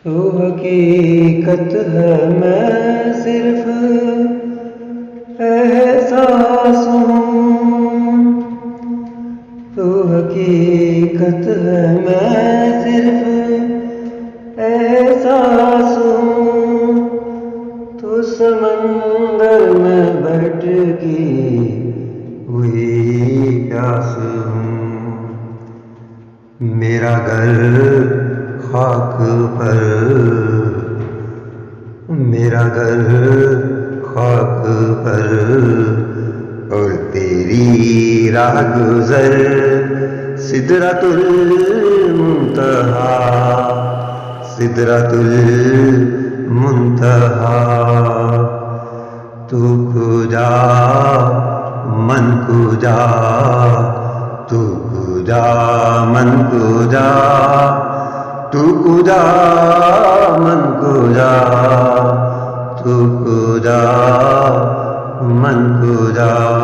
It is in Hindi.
तो हकीकत है मैं सिर्फ एहसास हूँ। तो हकीकत है मैं सिर्फ एहसास हूँ। तो समंदर में भटकी हुई प्यास हूँ। मेरा घर खाक पर, मेरा घर खाक पर और तेरी राह गुज़र सिदरतुल मुंतहा, सिदरतुल मुंतहा। तू खुदा मन खुदा, तू खुदा मन खुदा, तू खुदा मन खुदा, तू खुदा मन खुदा।